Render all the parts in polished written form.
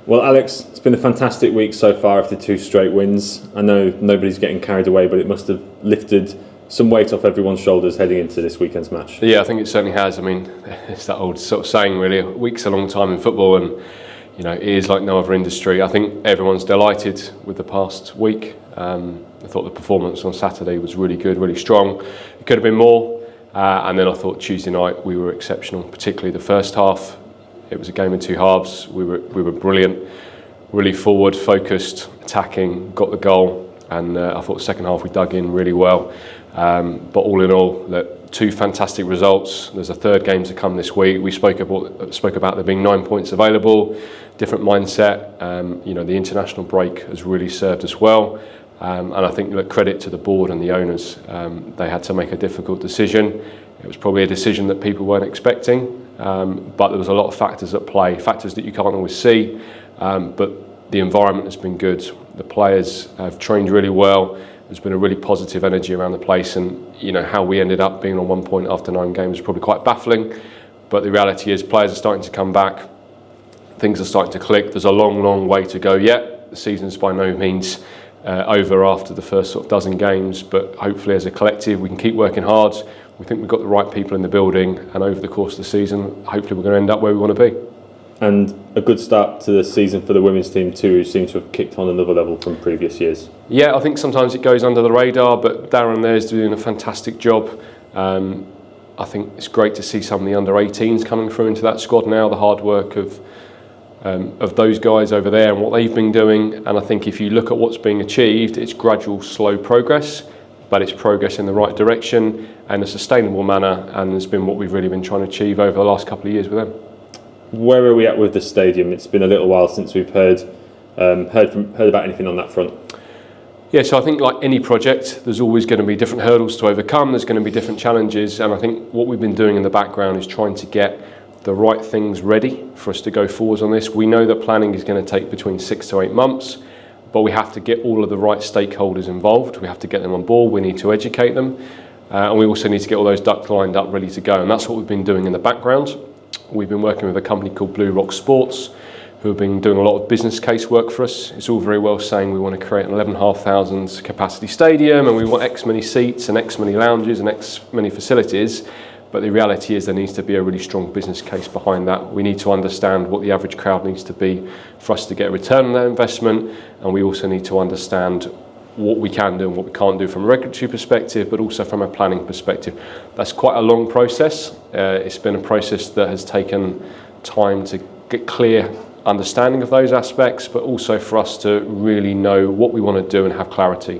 Well, Alex, it's been a fantastic week so far after 2 straight wins. I know nobody's getting carried away, but it must have lifted some weight off everyone's shoulders heading into this weekend's match. Yeah, I think it certainly has. I mean, it's that old sort of saying, really, a week's a long time in football, and it is like no other industry. I think everyone's delighted with the past week. I thought the performance on Saturday was really good, really strong. It could have been more, and then I thought Tuesday night we were exceptional, particularly the first half. It was a game in 2 halves. We were brilliant, really forward, focused, attacking, got the goal, and I thought the second half we dug in really well. But all in all, 2 fantastic results. There's a third game to come this week. We spoke about there being 9 points available, different mindset. The international break has really served us well. And I think credit to the board and the owners. They had to make a difficult decision. It was probably a decision that people weren't expecting, but there was a lot of factors at play, factors that you can't always see. But the environment has been good. The players have trained really well. There's been a really positive energy around the place, and how we ended up being on 1 point after 9 games is probably quite baffling. But the reality is, players are starting to come back. Things are starting to click. There's a long, long way to go yet. The season's by no means over after the first sort of dozen games, but hopefully as a collective we can keep working hard. We think we've got the right people in the building, and over the course of the season hopefully we're going to end up where we want to be. And a good start to the season for the women's team too, who seem to have kicked on another level from previous years. Yeah, I think sometimes it goes under the radar, but Darren there is doing a fantastic job. I think it's great to see some of the under-18s coming through into that squad now, the hard work of those guys over there and what they've been doing. And I think if you look at what's being achieved, it's gradual, slow progress, but it's progress in the right direction and a sustainable manner, and has been what we've really been trying to achieve over the last couple of years with them. Where are we at with the stadium? It's been a little while since we've heard about anything on that front. Yeah, so I think like any project, there's always going to be different hurdles to overcome. There's going to be different challenges, and I think what we've been doing in the background is trying to get the right things ready for us to go forwards on this. We know that planning is going to take between 6 to 8 months, but we have to get all of the right stakeholders involved. We have to get them on board. We need to educate them, and we also need to get all those ducks lined up, ready to go. And that's what we've been doing in the background. We've been working with a company called Blue Rock Sports, who have been doing a lot of business case work for us. It's all very well saying we want to create an 11,500 capacity stadium and we want X many seats and X many lounges and X many facilities. But the reality is there needs to be a really strong business case behind that. We need to understand what the average crowd needs to be for us to get a return on that investment. And we also need to understand what we can do and what we can't do from a regulatory perspective, but also from a planning perspective. That's quite a long process. It's been a process that has taken time to get clear understanding of those aspects, but also for us to really know what we want to do and have clarity.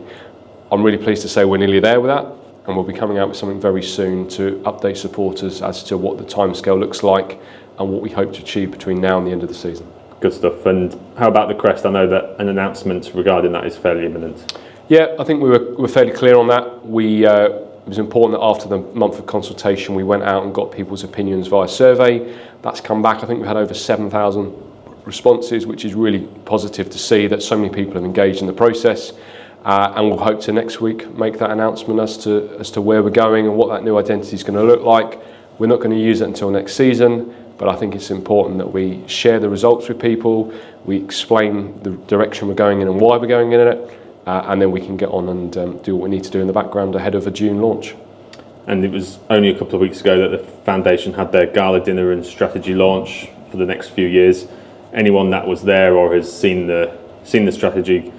I'm really pleased to say we're nearly there with that, and we'll be coming out with something very soon to update supporters as to what the timescale looks like and what we hope to achieve between now and the end of the season. Good stuff. And how about the crest? I know that an announcement regarding that is fairly imminent. Yeah, I think we were fairly clear on that. It was important that after the month of consultation we went out and got people's opinions via survey. That's come back. I think we had over 7,000 responses, which is really positive to see that so many people have engaged in the process. And we'll hope to next week make that announcement as to where we're going and what that new identity is going to look like. We're not going to use it until next season, but I think it's important that we share the results with people, we explain the direction we're going in and why we're going in it, and then we can get on and do what we need to do in the background ahead of a June launch. And it was only a couple of weeks ago that the foundation had their gala dinner and strategy launch for the next few years. Anyone that was there or has seen the strategy,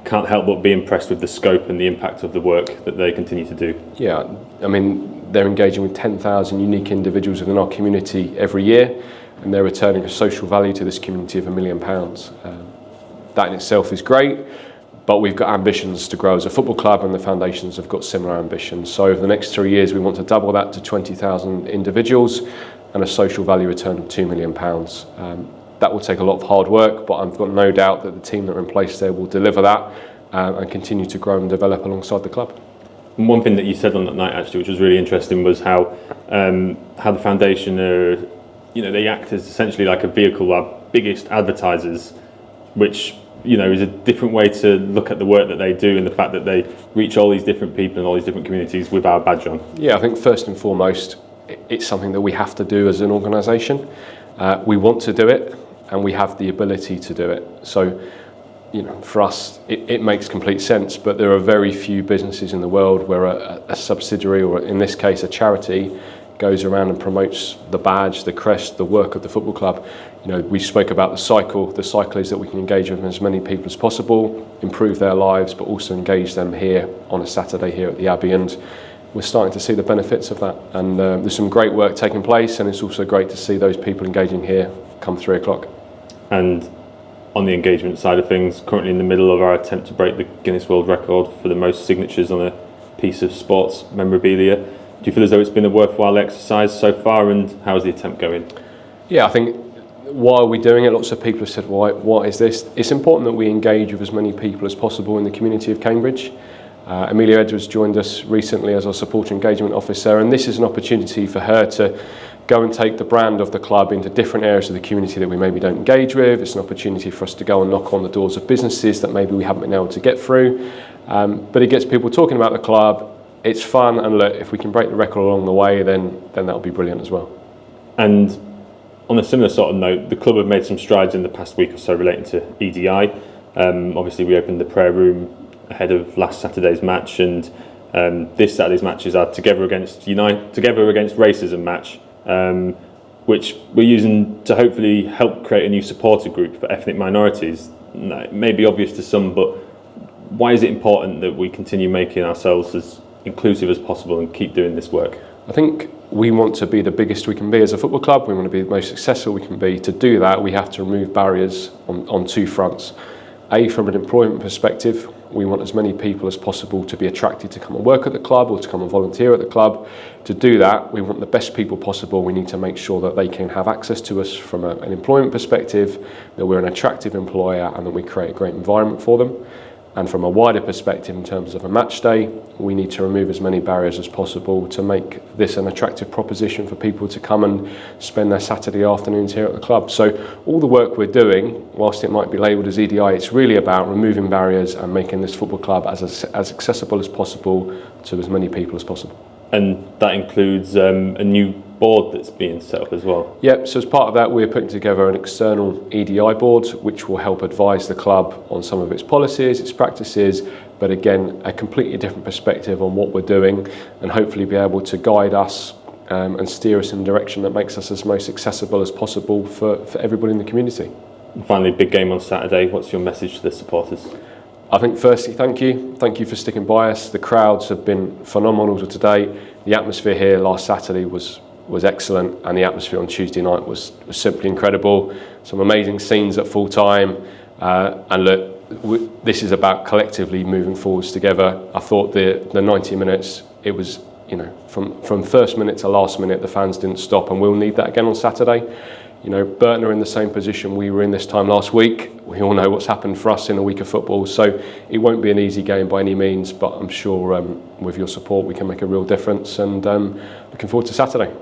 can't help but be impressed with the scope and the impact of the work that they continue to do. Yeah, I mean, they're engaging with 10,000 unique individuals within our community every year, and they're returning a social value to this community of £1 million. That in itself is great, but we've got ambitions to grow as a football club, and the foundations have got similar ambitions. So over the next 3 years, we want to double that to 20,000 individuals and a social value return of £2 million. That will take a lot of hard work, but I've got no doubt that the team that are in place there will deliver that and continue to grow and develop alongside the club. And one thing that you said on that night, actually, which was really interesting, was how the foundation are, they act as essentially like a vehicle, our biggest advertisers, which is a different way to look at the work that they do and the fact that they reach all these different people and all these different communities with our badge on. Yeah, I think first and foremost, it's something that we have to do as an organisation. We want to do it. and we have the ability to do it. So, for us, it makes complete sense, but there are very few businesses in the world where a subsidiary, or in this case a charity, goes around and promotes the badge, the crest, the work of the football club. We spoke about the cycle is that we can engage with as many people as possible, improve their lives, but also engage them here on a Saturday here at the Abbey, and we're starting to see the benefits of that. And there's some great work taking place, and it's also great to see those people engaging here come 3 o'clock. And on the engagement side of things, currently in the middle of our attempt to break the Guinness World Record for the most signatures on a piece of sports memorabilia. Do you feel as though it's been a worthwhile exercise so far, and how's the attempt going? Yeah, I think while we're doing it, lots of people have said, what is this? It's important that we engage with as many people as possible in the community of Cambridge. Amelia Edwards joined us recently as our support engagement officer, and this is an opportunity for her to go and take the brand of the club into different areas of the community that we maybe don't engage with. It's an opportunity for us to go and knock on the doors of businesses that maybe we haven't been able to get through. But it gets people talking about the club. It's fun, and look, if we can break the record along the way, then that'll be brilliant as well. And on a similar sort of note, the club have made some strides in the past week or so relating to EDI. Obviously, we opened the prayer room ahead of last Saturday's match, and this Saturday's match is our Together Against Racism match, which we're using to hopefully help create a new supporter group for ethnic minorities. It may be obvious to some, but why is it important that we continue making ourselves as inclusive as possible and keep doing this work? I think we want to be the biggest we can be as a football club. We want to be the most successful we can be. To do that, we have to remove barriers on 2 fronts. From an employment perspective, we want as many people as possible to be attracted to come and work at the club or to come and volunteer at the club. To do that, we want the best people possible. We need to make sure that they can have access to us from an employment perspective, that we're an attractive employer, and that we create a great environment for them. And from a wider perspective, in terms of a match day, we need to remove as many barriers as possible to make this an attractive proposition for people to come and spend their Saturday afternoons here at the club. So all the work we're doing, whilst it might be labelled as EDI, it's really about removing barriers and making this football club as accessible as possible to as many people as possible. And that includes a new board that's being set up as well? Yep, so as part of that, we're putting together an external EDI board, which will help advise the club on some of its policies, its practices, but again, a completely different perspective on what we're doing, and hopefully be able to guide us and steer us in a direction that makes us as most accessible as possible for everybody in the community. And finally, big game on Saturday. What's your message to the supporters? I think firstly, thank you. Thank you for sticking by us. The crowds have been phenomenal today. The atmosphere here last Saturday was excellent, and the atmosphere on Tuesday night was simply incredible. Some amazing scenes at full time, and look, this is about collectively moving forwards together. I thought the 90 minutes, it was, from first minute to last minute, the fans didn't stop, and we'll need that again on Saturday. Burton are in the same position we were in this time last week. We all know what's happened for us in a week of football, so it won't be an easy game by any means, but I'm sure with your support we can make a real difference, and looking forward to Saturday.